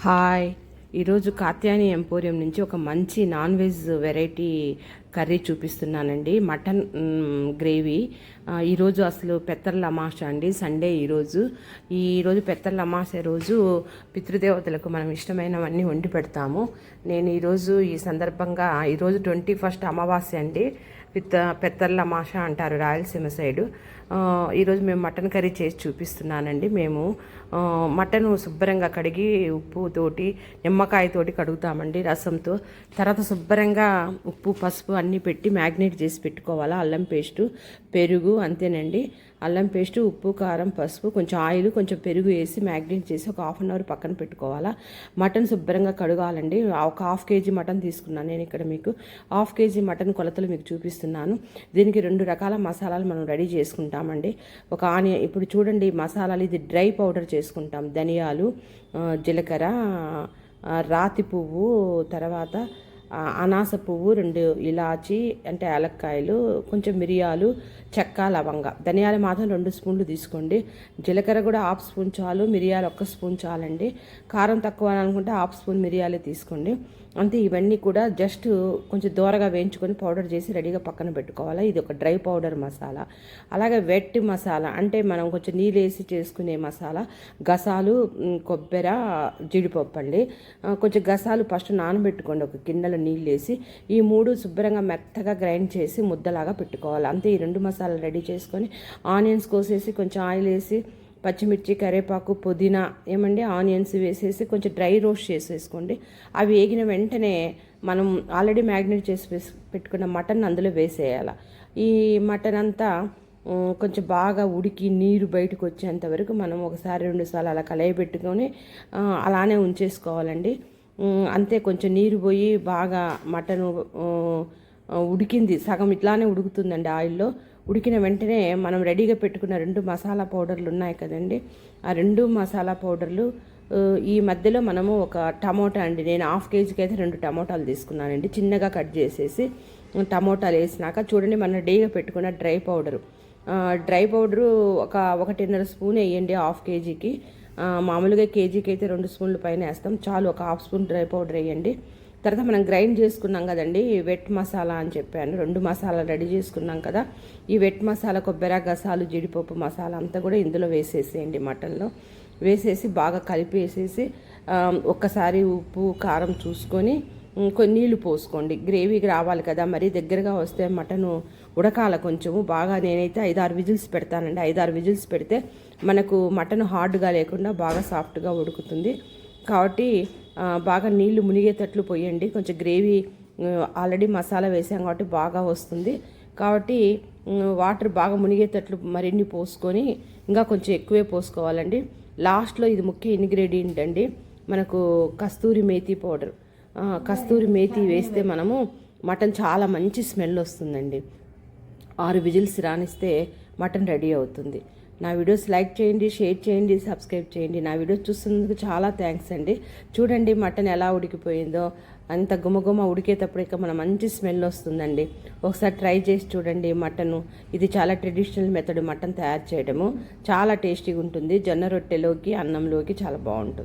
Hi. ఈరోజు Katyayani emporium నుంచి ఒక మంచి నాన్ వెజ్ వెరైటీ కర్రీ చూపిస్తున్నానండి. Mutton gravy. ఈరోజు అసలు పెత్తర్ల అమావాస్య అండి, సండే. ఈరోజు పెత్తర్ల అమావాస్య రోజు పితృదేవతలకు మనం ఇష్టమైనవన్నీ వండి పెడతాము. నేను ఈ సందర్భంగా ఈరోజు 21st అమావాస్య అండి. పెత్తర్ల అమావాస్య అంటారు రాయలసీమ సైడు. ఈరోజు మేము మటన్ కర్రీ చేసి చూపిస్తున్నానండి. మేము మటన్ శుభ్రంగా కడిగి ఉప్పుతోటి నిమ్మకాయతోటి కడుగుతామండి, రసంతో. తర్వాత శుభ్రంగా ఉప్పు పసుపు అన్నీ పెట్టి మ్యాగ్నేట్ చేసి పెట్టుకోవాలా. అల్లం పేస్టు, పెరుగు, అంతేనండి. అల్లం పేస్టు, ఉప్పు, కారం, పసుపు, కొంచెం ఆయిల్, కొంచెం పెరుగు వేసి మ్యాగ్నేట్ చేసి ఒక 1/2 అవర్ పక్కన పెట్టుకోవాలా. మటన్ శుభ్రంగా కడగాలండి. ఒక 1/2 kg మటన్ తీసుకున్నాను నేను. ఇక్కడ మీకు 1/2 kg మటన్ కొలతలు మీకు చూపిస్తున్నాను. దీనికి 2 రకాల మసాలాలు మనం రెడీ చేసుకుంటామండి. ఒక ఆనియన్, ఇప్పుడు చూడండి మసాలాలు, ఇది డ్రై పౌడర్ చేసుకుంటాం. ధనియాలు, జీలకర్ర, రాతి పువ్వు, తర్వాత అనాస పువ్వు, 2 ఇలాచి అంటే యాలక్కాయలు, కొంచెం మిరియాలు, చెక్క, లవంగ. ధనియాలు మాత్రం 2 స్పూన్లు తీసుకోండి. జీలకర్ర కూడా 1/2 స్పూన్ చాలు, మిరియాలు 1 స్పూన్ చాలండి. కారం తక్కువ అని అనుకుంటే 1/2 స్పూన్ మిరియాలే తీసుకోండి. అంతే. ఇవన్నీ కూడా జస్ట్ కొంచెం దూరగా వేయించుకొని పౌడర్ చేసి రెడీగా పక్కన పెట్టుకోవాలి. ఇది ఒక డ్రై పౌడర్ మసాలా. అలాగే వెట్ మసాలా అంటే మనం కొంచెం నీళ్ళు వేసి చేసుకునే మసాలా. గసాలు, కొబ్బరి, జీడిపప్పు అండి. కొంచెం గసాలు ఫస్ట్ నానబెట్టుకోండి ఒక గిన్నెలో నీళ్ళు వేసి. ఈ 3 శుభ్రంగా మెత్తగా గ్రైండ్ చేసి ముద్దలాగా పెట్టుకోవాలి. అంతే. ఈ 2 మసాలాలు రెడీ చేసుకొని ఆనియన్స్ కోసేసి కొంచెం ఆయిల్ వేసి పచ్చిమిర్చి, కరివేపాకు, పుదీనా, ఆనియన్స్ వేసేసి కొంచెం డ్రై రోస్ట్ చేసేసుకోండి. అవి వేగిన వెంటనే మనం ఆల్రెడీ మ్యాగ్నేట్ చేసి పెట్టుకున్న మటన్ అందులో వేసేయాలి. ఈ మటన్ అంతా కొంచెం బాగా ఉడికి నీరు బయటకు వచ్చేంత వరకు మనం 1-2 సార్లు అలా కలయబెట్టుకొని అలానే ఉంచేసుకోవాలండి. అంతే. కొంచెం నీరు పోయి బాగా మటను ఉడికింది, సగం ఇట్లానే ఉడుకుతుందండి ఆయిల్లో. ఉడికిన వెంటనే మనం రెడీగా పెట్టుకున్న 2 మసాలా పౌడర్లు ఉన్నాయి కదండి, ఆ 2 మసాలా పౌడర్లు ఈ మధ్యలో మనము ఒక టమోటా అండి, నేను 1/2 kgకి అయితే 2 టమోటాలు తీసుకున్నానండి. చిన్నగా కట్ చేసేసి టమోటాలు వేసినాక చూడండి మనం రెడీగా పెట్టుకున్న డ్రై పౌడరు ఒక 1.5 స్పూన్ వేయండి 1/2 kgకి. మామూలుగా కేజీకి అయితే 2 స్పూన్లు పైన వేస్తాం, చాలు. ఒక 1/2 స్పూన్ డ్రై పౌడర్ వేయండి. తర్వాత మనం గ్రైండ్ చేసుకున్నాం కదండి వెట్ మసాలా అని చెప్పాను, 2 మసాలాలు రెడీ చేసుకున్నాం కదా. ఈ వెట్ మసాలా, కొబ్బరి, గసాలు, జీడిపప్పు మసాలా అంతా కూడా ఇందులో వేసేసేయండి. మటన్లో వేసేసి బాగా కలిపేసేసి ఒక్కసారి ఉప్పు కారం చూసుకొని కొన్ని నీళ్లు పోసుకోండి. గ్రేవీకి రావాలి కదా, మరీ దగ్గరగా వస్తే మటను ఉడకాల కొంచెము బాగా. నేనైతే 5-6 విజిల్స్ పెడతానండి. 5-6 విజిల్స్ పెడితే మనకు మటన్ హార్డ్గా లేకుండా బాగా సాఫ్ట్గా ఉడుకుతుంది. కాబట్టి బాగా నీళ్లు మునిగేటట్లు పోయండి. కొంచెం గ్రేవీ ఆల్రెడీ మసాలా వేసాం కాబట్టి బాగా వస్తుంది. కాబట్టి వాటర్ బాగా మునిగేటట్లు మరిన్ని పోసుకొని ఇంకా కొంచెం ఎక్కువే పోసుకోవాలండి. లాస్ట్లో ఇది ముఖ్య ఇంగ్రీడియంట్ అండి, మనకు కస్తూరి మేతి పౌడర్. కస్తూరి మేతి వేస్తే మనము మటన్ చాలా మంచి స్మెల్ వస్తుందండి. 6 విజిల్స్ రానిస్తే మటన్ రెడీ అవుతుంది. నా వీడియోస్ లైక్ చేయండి, షేర్ చేయండి, సబ్స్క్రైబ్ చేయండి. నా వీడియోస్ చూస్తున్నందుకు చాలా థ్యాంక్స్ అండి. చూడండి మటన్ ఎలా ఉడికిపోయిందో, అంత గుమగుమ ఉడికేటప్పుడు ఇక మన మంచి స్మెల్ వస్తుందండి. ఒకసారి ట్రై చేసి చూడండి మటను. ఇది చాలా ట్రెడిషనల్ మెథడ్ మటన్ తయారు చేయడము. చాలా టేస్టీగా ఉంటుంది. జొన్న రొట్టెలోకి, అన్నంలోకి చాలా బాగుంటుంది.